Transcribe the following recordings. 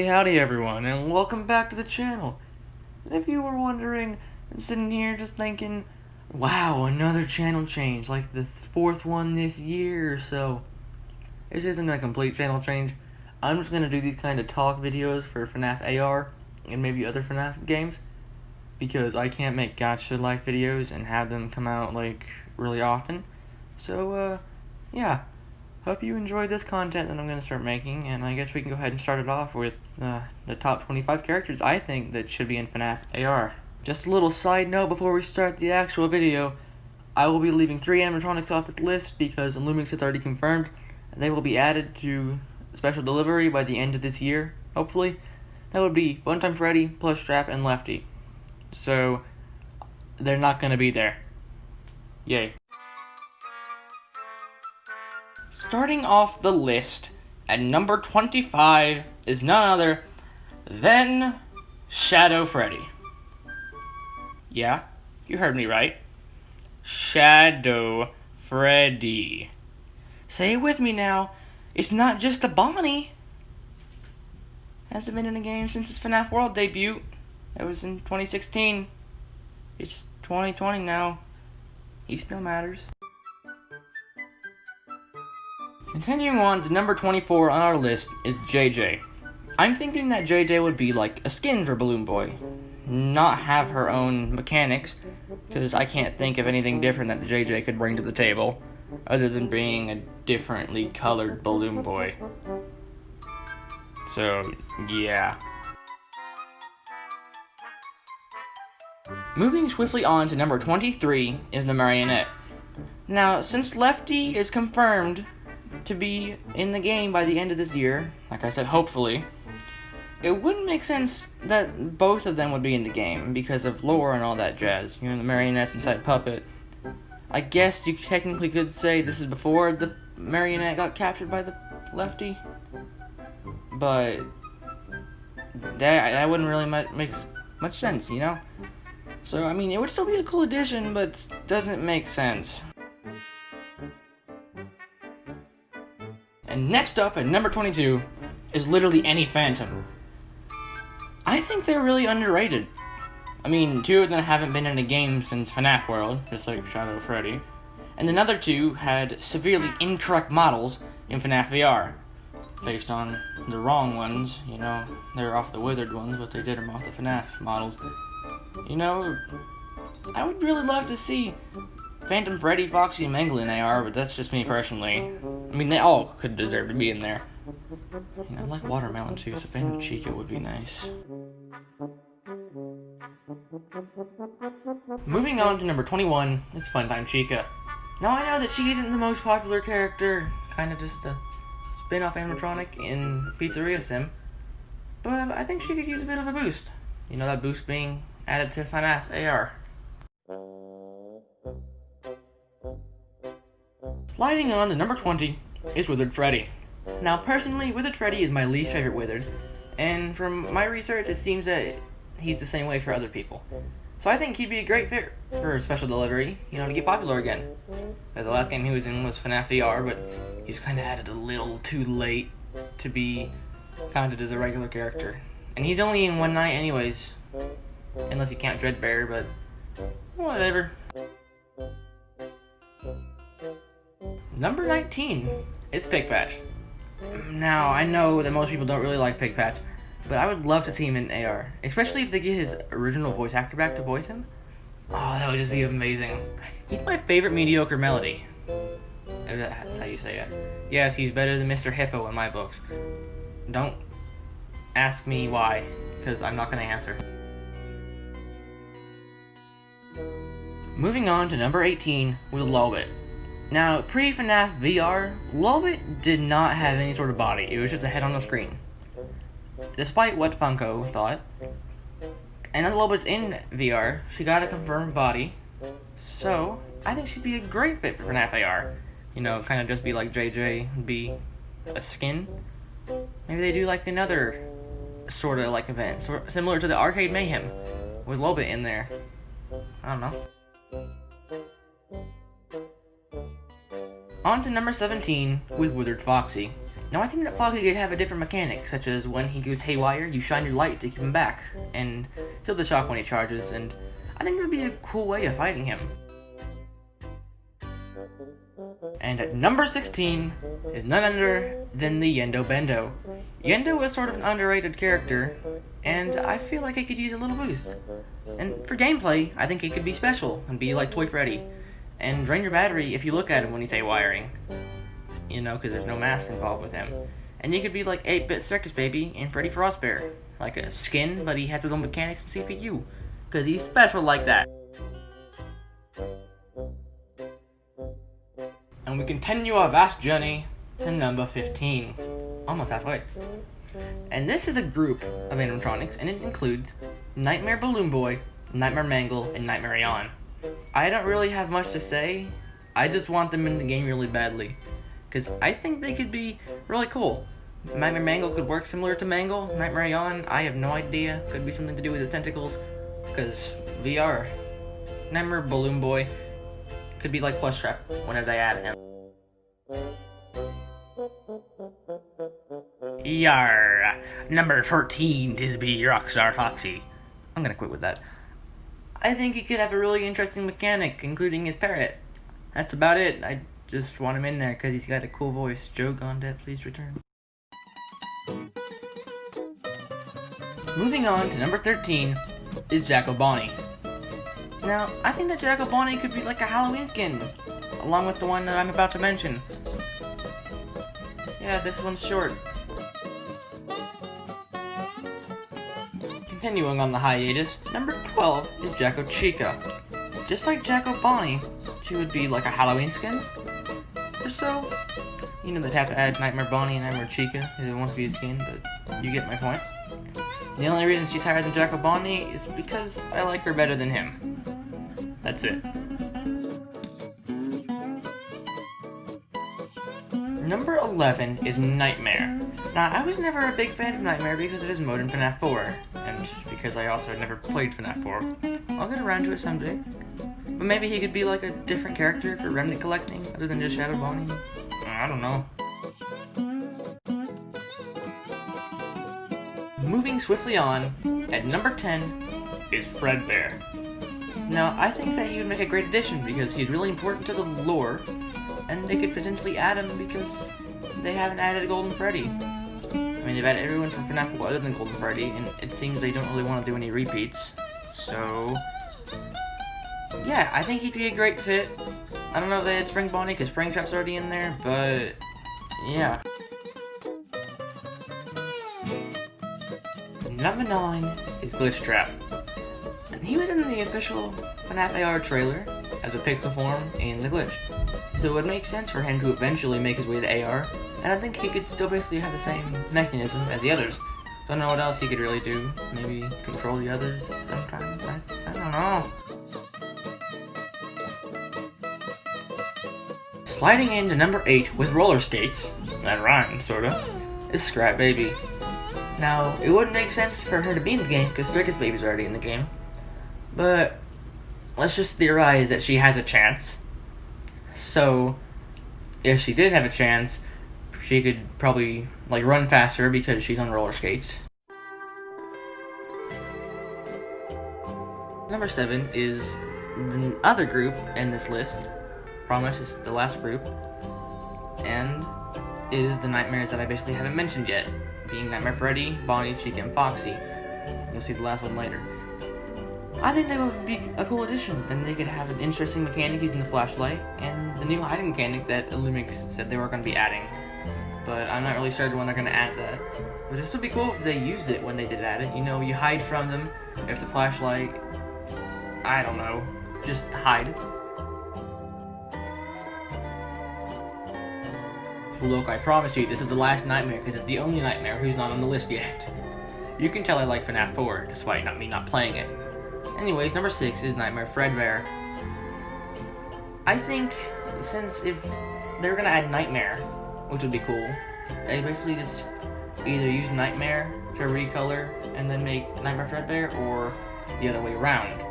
Howdy everyone, and welcome back to the channel. And if you were wondering, and sitting here just thinking, wow, another channel change, like the fourth one this year or so. This isn't a complete channel change. I'm just gonna do these kind of talk videos for FNaF AR, and maybe other FNaF games, because I can't make gacha life videos and have them come out, like, really often. So, yeah. Hope you enjoyed this content that I'm going to start making, and I guess we can go ahead and start it off with the top 25 characters I think that should be in FNaF AR. Just a little side note before we start the actual video, I will be leaving 3 animatronics off this list because Illumix is already confirmed, and they will be added to special delivery by the end of this year, hopefully. That would be Molten Freddy, Plushtrap, and Lefty. So, they're not going to be there. Yay. Starting off the list, at number 25 is none other than Shadow Freddy. Yeah, you heard me right. Shadow Freddy. Say it with me now. It's not just obonny. Hasn't been in a game since his FNaF World debut. That was in 2016. It's 2020 now. He still matters. Continuing on to number 24 on our list is JJ. I'm thinking that JJ would be like a skin for Balloon Boy, not have her own mechanics, because I can't think of anything different that JJ could bring to the table, other than being a differently colored Balloon Boy. So, yeah. Moving swiftly on to number 23 is the Marionette. Now, since Lefty is confirmed to be in the game by the end of this year, like I said, hopefully, it wouldn't make sense that both of them would be in the game because of lore and all that jazz. You know, the marionette's inside Puppet. I guess you technically could say this is before the marionette got captured by the Lefty, but that wouldn't really make much sense, you know? So, I mean, it would still be a cool addition, but doesn't make sense. And next up, at number 22, is literally any Phantom. I think they're really underrated. I mean, 2 of them haven't been in a game since FNaF World, just like Shadow Freddy. And another 2 had severely incorrect models in FNaF VR. Based on the wrong ones, you know, they're off the withered ones, but they did them off the FNaF models. You know, I would really love to see Phantom Freddy, Foxy, and Mangle in AR, but that's just me personally. I mean, they all could deserve to be in there. And I like Watermelon too, so Phantom Chica would be nice. Moving on to number 21 is Funtime Chica. Now I know that she isn't the most popular character, kind of just a spin-off animatronic in Pizzeria Sim, but I think she could use a bit of a boost. You know, that boost being added to FNaF AR. Sliding on to number 20 is Withered Freddy. Now, personally, Withered Freddy is my least favorite Withered, and from my research, it seems that he's the same way for other people. So I think he'd be a great fit for special delivery, you know, to get popular again. Because the last game he was in was FNaF VR, but he's kind of added a little too late to be counted as a regular character. And he's only in one night anyways, unless you count fredbear, but whatever. Number 19 is Pigpatch. Now, I know that most people don't really like Pigpatch, but I would love to see him in AR, especially if they get his original voice actor back to voice him. Oh, that would just be amazing. He's my favorite mediocre melody. If that's how you say it. Yes, he's better than Mr. Hippo in my books. Don't ask me why, because I'm not going to answer. Moving on to number 18 with LowBit. Now, pre-FNaF VR, LowBit did not have any sort of body. It was just a head on the screen. Despite what Funko thought. And now that LowBit's in VR, she got a confirmed body. So, I think she'd be a great fit for FNaF AR. You know, kind of just be like JJ, be a skin. Maybe they do like another sort of like event, similar to the Arcade Mayhem, with LowBit in there. I don't know. On to number 17 with Withered Foxy. Now I think that Foggy could have a different mechanic, such as when he goes haywire, you shine your light to keep him back, and steal the shock when he charges, and I think that'd be a cool way of fighting him. And at number 16 is none other than the Yendo Bendo. Yendo is sort of an underrated character, and I feel like he could use a little boost. And for gameplay, I think he could be special and be like Toy Freddy, and drain your battery if you look at him when he's haywire. You know, because there's no mask involved with him. And you could be like 8-Bit Circus Baby and Freddy Frostbear. Like a skin, but he has his own mechanics and CPU. Because he's special like that. And we continue our vast journey to number 15. Almost halfway. And this is a group of animatronics, and it includes Nightmare Balloon Boy, Nightmare Mangle, and Nightmare Yawn. I don't really have much to say. I just want them in the game really badly. Because I think they could be really cool. Nightmare Mangle could work similar to Mangle. Nightmare Yawn, I have no idea. Could be something to do with his tentacles. Because VR. Nightmare Balloon Boy could be like Plush Trap whenever they add him. Yar! Number 14 is be Rockstar Foxy. I'm gonna quit with that. I think he could have a really interesting mechanic, including his parrot. That's about it. I just want him in there because he's got a cool voice. Joe Gondet, please return. Moving on to number 13 is Jaco. Now, I think that Jaco could be like a Halloween skin, along with the one that I'm about to mention. Yeah, this one's short. Continuing on the hiatus, number 12 is Jaco Chica. Just like Jaco, she would be like a Halloween skin. Or so. You know, they'd have to add Nightmare Bonnie and Nightmare Chica if it wants to be a skin, but you get my point. The only reason she's higher than Jaco is because I like her better than him. That's it. Number 11 is Nightmare. Now, I was never a big fan of Nightmare because of his mode in FNaF 4, and because I also had never played FNaF 4. I'll get around to it someday. But maybe he could be like a different character for remnant collecting, other than just Shadow Bonnie. I don't know. Moving swiftly on, at number 10 is Fredbear. Now, I think that he would make a great addition because he's really important to the lore, and they could potentially add him because they haven't added Golden Freddy. I mean, they've added everyone from FNaF 4 other than Golden Freddy, and it seems they don't really want to do any repeats. So, yeah, I think he'd be a great fit. I don't know if they had Spring Bonnie because Springtrap's already in there, but yeah. Number 9 is Glitch Trap. And he was in the official FNaF AR trailer as a pixel form in the glitch. So it would make sense for him to eventually make his way to AR, and I think he could still basically have the same mechanism as the others. Don't know what else he could really do. Maybe control the others sometimes. I don't know. Sliding into number 8 with roller skates, that rhymes, sorta, is Scrap Baby. Now, it wouldn't make sense for her to be in the game because Circus Baby's already in the game, but let's just theorize that she has a chance. So, if she did have a chance, she could probably like run faster because she's on roller skates. Number 7 is the other group in this list. Promise is the last group, and it is the nightmares that I basically haven't mentioned yet, being Nightmare Freddy, Bonnie, Chica, and Foxy. You'll see the last one later. I think they would be a cool addition, and they could have an interesting mechanic using the flashlight, and the new hiding mechanic that Illumix said they were going to be adding. But I'm not really sure when they're going to add that. But it'd still be cool if they used it when they did add it. You know, you hide from them if the flashlight, I don't know, just hide. Look, I promise you, this is the last nightmare because it's the only nightmare who's not on the list yet. You can tell I like FNaF 4, despite me not playing it. Anyways, number 6 is Nightmarefredbear. I think, since if they're gonna add Nightmare, which would be cool, they basically just either use Nightmare to recolor and then make Nightmarefredbear, or the other way around.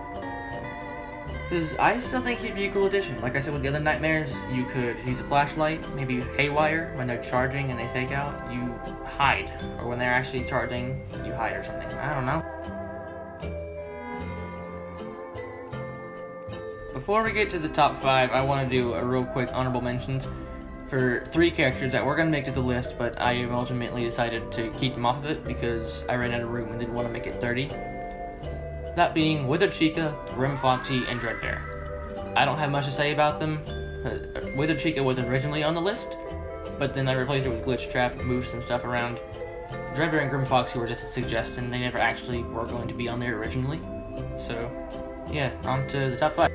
Because I still think he'd be a cool addition. Like I said with the other nightmares, you could use a flashlight, maybe haywire. When they're charging and they fake out, you hide. Or when they're actually charging, you hide or something. I don't know. Before we get to the top 5, I want to do a real quick honorable mentions for 3 characters that were going to make it to the list, but I ultimately decided to keep them off of it because I ran out of room and didn't want to make it 30. That being Withered Chica, Grim Foxy, and Fredbear. I don't have much to say about them. Withered Chica was originally on the list, but then I replaced it with Glitch Trap, moved some stuff around. Fredbear and Grim Foxy were just a suggestion. They never actually were going to be on there originally. So, yeah, on to the top 5.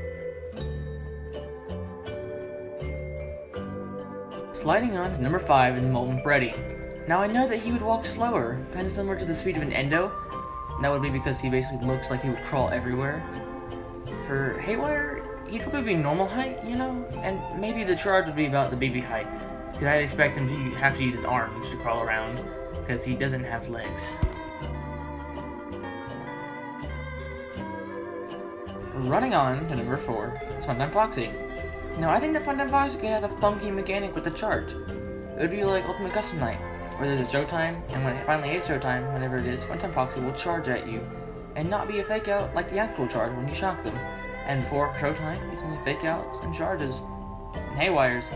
Sliding on to number 5 is Molten Freddy. Now I know that he would walk slower, kind of similar to the speed of an endo. That would be because he basically looks like he would crawl everywhere. For Haywire, he'd probably be normal height, you know? And maybe the charge would be about the baby height. Because I'd expect him to have to use his arms to crawl around, because he doesn't have legs. Running on to number 4 is Funtime Foxy. Now I think that Funtime Foxy could have a funky mechanic with the charge. It would be like Ultimate Custom Night, where there's a showtime, and when it finally is showtime, whenever it is, Funtime Foxy will charge at you, and not be a fake out like the actual charge when you shock them. And for showtime, it's only fake outs and charges, and haywires,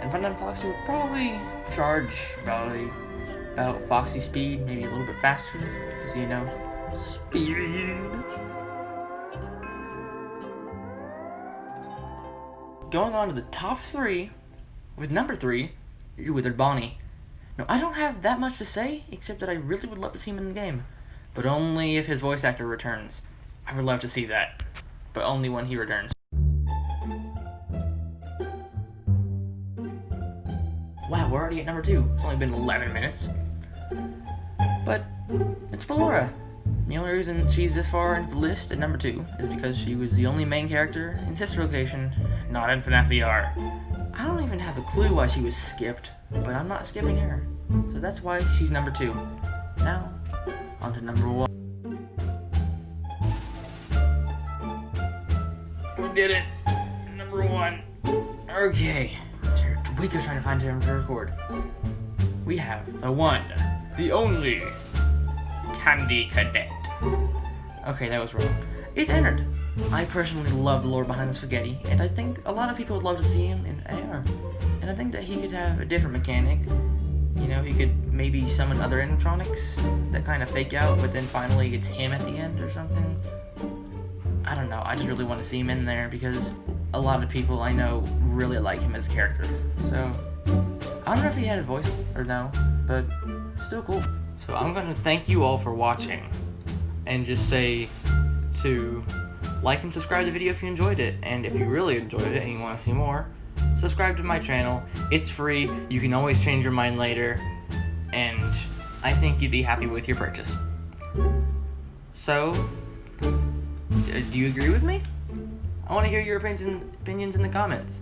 and Funtime Foxy would probably charge about Foxy speed, maybe a little bit faster, because you know, speed. Going on to the top 3, with number 3, your Withered Bonnie. Now, I don't have that much to say, except that I really would love to see him in the game. But only if his voice actor returns. I would love to see that. But only when he returns. Wow, we're already at number 2. It's only been 11 minutes. But, it's Ballora. The only reason she's this far into the list at number 2 is because she was the only main character in Sister Location, not in FNaF VR. I don't even have a clue why she was skipped, but I'm not skipping her. So that's why she's number 2. Now, on to number 1. We did it! Number 1. Okay. We're trying to find time to record. We have the one, the only, Cadet. Okay, that was wrong. It's entered. I personally love the lore behind the spaghetti, and I think a lot of people would love to see him in AR. And I think that he could have a different mechanic. You know, he could maybe summon other animatronics that kind of fake out, but then finally it's him at the end or something. I don't know, I just really want to see him in there because a lot of people I know really like him as a character. So, I don't know if he had a voice or no, but still cool. So I'm going to thank you all for watching, and just say to like and subscribe to the video if you enjoyed it, and if you really enjoyed it and you want to see more, subscribe to my channel. It's free, you can always change your mind later, and I think you'd be happy with your purchase. So, do you agree with me? I want to hear your opinions in the comments.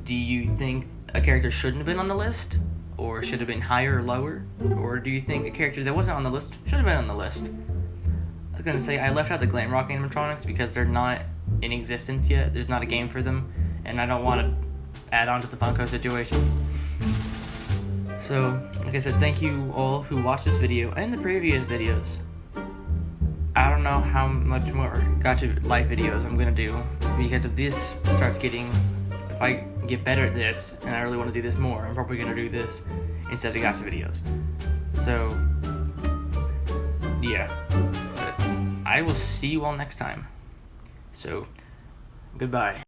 Do you think a character shouldn't have been on the list? Or should have been higher or lower? Or do you think a character that wasn't on the list should have been on the list? I was gonna say, I left out the Glam Rock animatronics because they're not in existence yet. There's not a game for them, and I don't want to add on to the Funko situation. So, like I said, thank you all who watched this video and the previous videos. I don't know how much more Gacha life videos I'm gonna do, because if this starts getting, if I get better at this, and I really want to do this more, I'm probably gonna do this instead of Gacha videos. So, yeah. But I will see you all next time. So, goodbye.